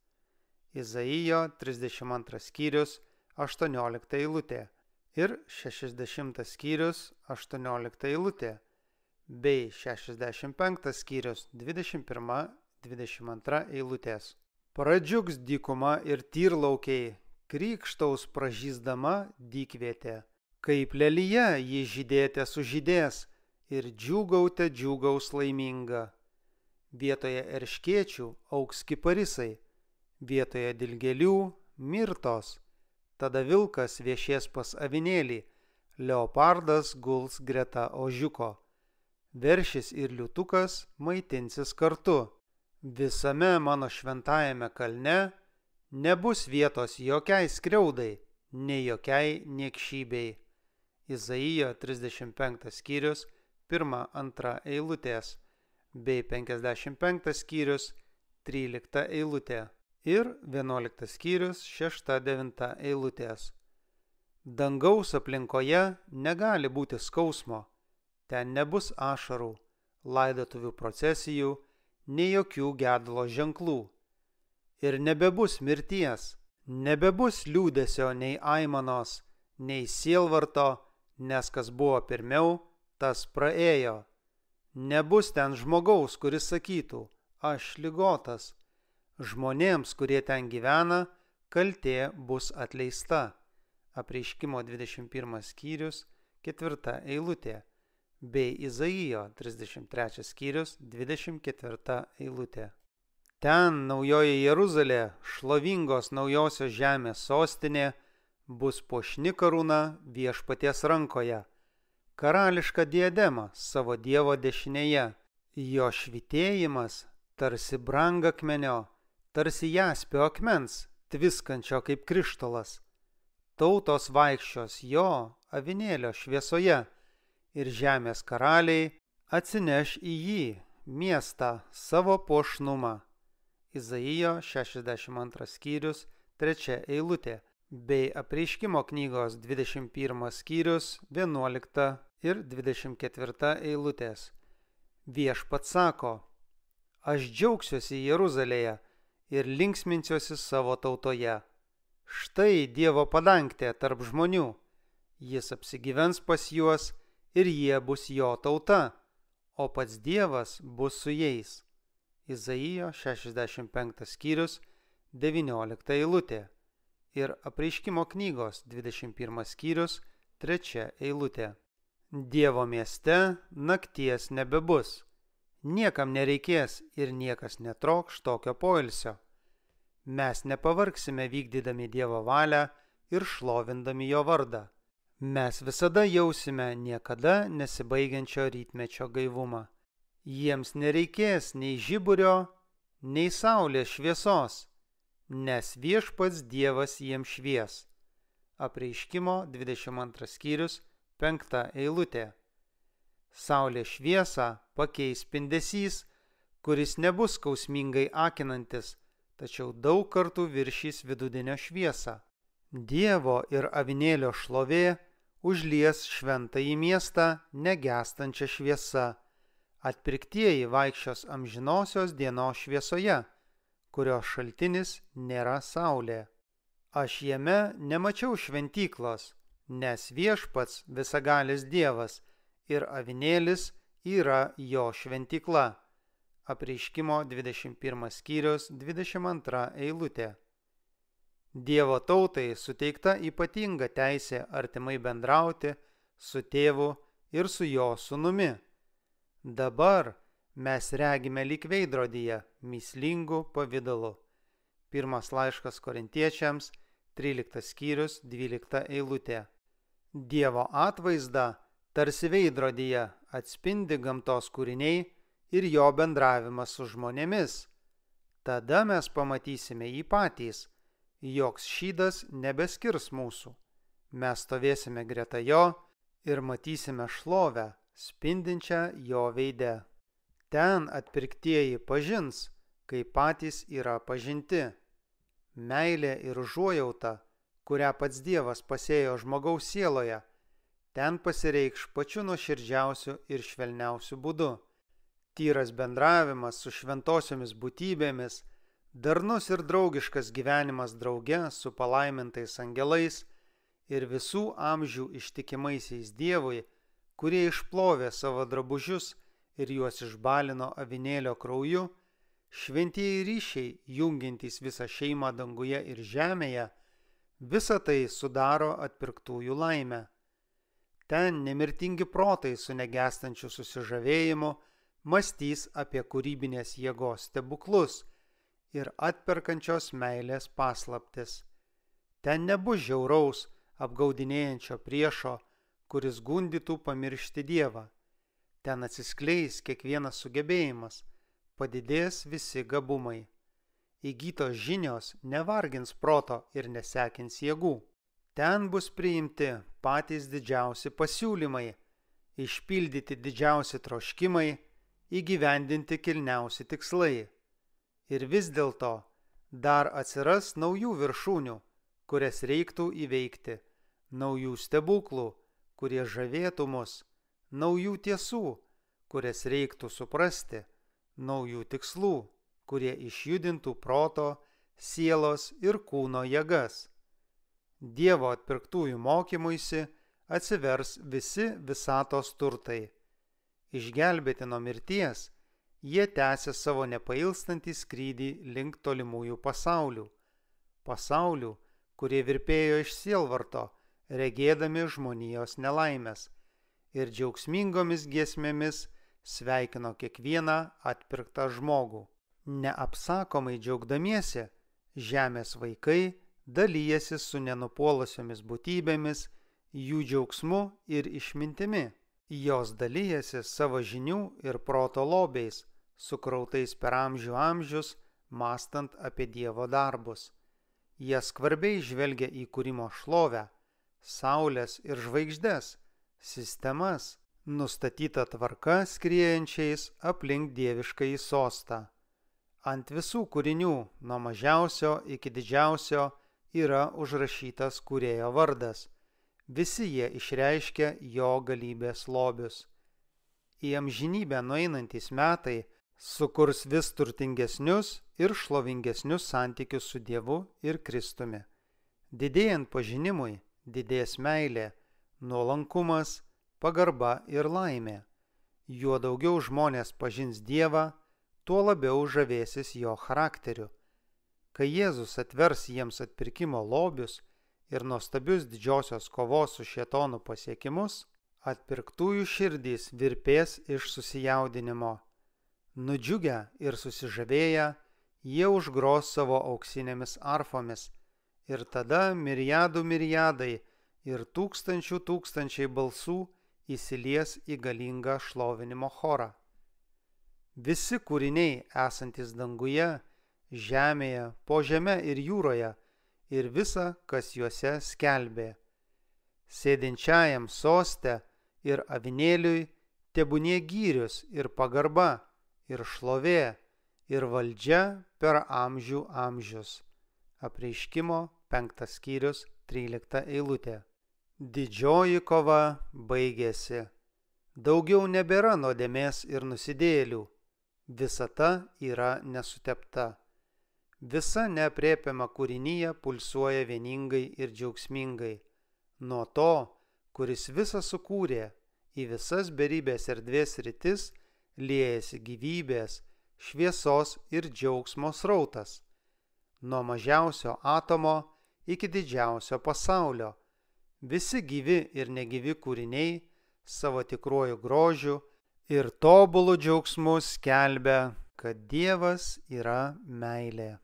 Izaijo 32 skyrius 18 eilutė. ir 60 skyrius 18 eilutė, bei 65 skyrius 21-22 eilutės. Pradžiugs dykuma ir tyrlaukiai, krykštaus pražysdama dykvietė. Kaip lelyje ji žydėte sužydės ir džiūgaute džiūgaus laiminga. Vietoje erškėčių augs kiparisai, vietoje dilgėlių mirtos. Tada vilkas viešės pas avinėlį, leopardas guls greta ožiuko. Veršis ir liūtukas maitinsis kartu. Visame mano šventajame kalne nebus vietos jokiai skriaudai, nei jokiai niekšybei. Izaijo 35 skyrius 1-2 eilutės, bei 55 skyrius 13 eilutė ir 11 skyrius 6-9 eilutės. Dangaus aplinkoje negali būti skausmo, ten nebus ašarų, laidotuvių procesijų, nei jokių gedulo ženklų. Ir nebebus mirties, nebebus liūdesio nei aimanos, nei sielvarto, nes kas buvo pirmiau, tas praėjo. Nebus ten žmogaus, kuris sakytų, aš ligotas. Žmonėms, kurie ten gyvena, kaltė bus atleista. Apreiškimo 21 skyrius 4 eilutė, bei Izaijo 33 skyrius 24 eilutė. Ten naujoji Jeruzalė, šlovingos naujosios žemės sostinė, bus puošni karūna viešpaties rankoje, karališka diadema savo Dievo dešinėje, jo švytėjimas tarsi brangakmenio, tarsi jaspio akmens, tviskančio kaip krištolas. Tautos vaikščios jo avinėlio šviesoje ir žemės karaliai atsineš į jį miestą savo puošnumą. Izaijo 62 skyrius 3 eilutė, bei Apreiškimo knygos 21 skyrius 11 ir 24 eilutės. Viešpats sako, aš džiaugsiuosi Jeruzalėje ir linksminsiuosi savo tautoje. Štai Dievo padangtė tarp žmonių, jis apsigyvens pas juos ir jie bus jo tauta, o pats Dievas bus su jais. Izaijo 65 skyrius 19 eilutė ir Apreiškimo knygos 21 skyrius 3 eilutė. Dievo mieste nakties nebebus, niekam nereikės ir niekas netrokš tokio poilsio. Mes nepavargsime vykdydami Dievo valią ir šlovindami jo vardą. Mes visada jausime niekada nesibaigiančio rytmečio gaivumą. Jiems nereikės nei žiburio, nei saulės šviesos, nes viešpats Dievas jiems švies. Apreiškimo 22 skyrius 5 eilutė. Saulės šviesą pakeis spindesys, kuris nebus skausmingai akinantis, tačiau daug kartų viršys vidudienio šviesą. Dievo ir avinėlio šlovė užlies šventąjį miestą negęstančią šviesą. Atpirktieji vaikščios amžinosios dienos šviesoje, kurios šaltinis nėra saulė. Aš jame nemačiau šventyklos, nes viešpats visagalis Dievas ir avinėlis yra jo šventykla. Apreiškimo 21 skyrius 22 eilutė. Dievo tautai suteikta ypatinga teisė artimai bendrauti su tėvu ir su jo sūnumi. Dabar mes regime lyg veidrodyje mįslingų pavidalu. Pirmas laiškas Korintiečiams 13 skyrius 12 eilutė. Dievo atvaizdą tarsi veidrodyje atspindi gamtos kūriniai ir jo bendravimas su žmonėmis. Tada mes pamatysime jį patys, joks šydas nebeskirs mūsų. Mes stovėsime greta jo ir matysime šlovę, spindinčią jo veide. Ten atpirktieji pažins, kai patys yra pažinti. Meilė ir užuojauta, kurią pats Dievas pasėjo žmogaus sieloje, ten pasireikš pačiu nuoširdžiausiu ir švelniausiu būdu. Tyras bendravimas su šventosiomis būtybėmis, darnus ir draugiškas gyvenimas drauge su palaimintais angelais ir visų amžių ištikimaisiais Dievui, kurie išplovė savo drabužius ir juos išbalino avinėlio krauju, šventieji ryšiai, jungiantys visą šeimą danguje ir žemėje, visa tai sudaro atpirktųjų laimę. Ten nemirtingi protai su negęstančiu susižavėjimu mąstys apie kūrybinės jėgos stebuklus ir atperkančios meilės paslaptis. Ten nebus žiauraus, apgaudinėjančio priešo, kuris gundytų pamiršti Dievą. Ten atsiskleis kiekvienas sugebėjimas, padidės visi gabumai. Įgytos žinios nevargins proto ir nesekins jėgų. Ten bus priimti patys didžiausi pasiūlymai, išpildyti didžiausi troškimai, įgyvendinti kilniausi tikslai. Ir vis dėlto dar atsiras naujų viršūnių, kurias reiktų įveikti, naujų stebuklų, kurie žavėtų mus, naujų tiesų, kurias reiktų suprasti, naujų tikslų, kurie išjudintų proto, sielos ir kūno jėgas. Dievo atpirktųjų mokymuisi atsivers visi visatos turtai. Išgelbėti nuo mirties, jie tęsia savo nepailstantį skrydį link tolimųjų pasaulių, kurie virpėjo iš sielvarto, regėdami žmonijos nelaimės, ir džiaugsmingomis giesmėmis sveikino kiekvieną atpirktą žmogų. Neapsakomai džiaugdamiesi, žemės vaikai dalyjasi su nenupuolusiomis būtybėmis, jų džiaugsmu ir išmintimi. Jos dalyjasi savo žinių ir proto lobiais, sukrautais per amžių amžius, mąstant apie Dievo darbus. Jie skvarbiai žvelgia į kūrimo šlovę, saulės ir žvaigždes, sistemas, nustatyta tvarka skriejančiais aplink dieviškąjį sostą. Ant visų kūrinių, nuo mažiausio iki didžiausio, yra užrašytas Kūrėjo vardas. Visi jie išreiškia jo galybės lobius. Į amžinybę nueinantys metai sukurs vis turtingesnius ir šlovingesnius santykius su Dievu ir Kristumi. Didėjant pažinimui, didės meilė, nuolankumas, pagarba ir laimė. Juo daugiau žmonės pažins Dievą, tuo labiau žavėsis jo charakteriu. Kai Jėzus atvers jiems atpirkimo lobius ir nuostabius didžiosios kovos su šėtonu pasiekimus, atpirktųjų širdys virpės iš susijaudinimo. Nudžiugę ir susižavėję, jie užgros savo auksinėmis arfomis, ir tada miriadai ir tūkstančiai balsų įsilies į galingą šlovinimo chorą. Visi kūriniai esantis danguje, žemėje, po žeme ir jūroje, ir visa, kas juose skelbė. Sėdinčiajam soste ir avinėliui tebūnie gyrius ir pagarba, ir šlovė, ir valdžia per amžių amžius. Apreiškimo 5 skyrius 13 eilutė. Didžioji kova baigėsi. Daugiau nebėra nuodėmės ir nusidėjėlių. Visata yra nesutepta. Visa neaprėpiama kūrinyje pulsuoja vieningai ir džiaugsmingai. Nuo to, kuris visą sukūrė, į visas beribės erdvės sritis liejasi gyvybės, šviesos ir džiaugsmo srautas. Nuo mažiausio atomo iki didžiausio pasaulio. Visi gyvi ir negyvi kūriniai savo tikruoju grožiu ir tobulu džiaugsmu skelbia, kad Dievas yra meilė.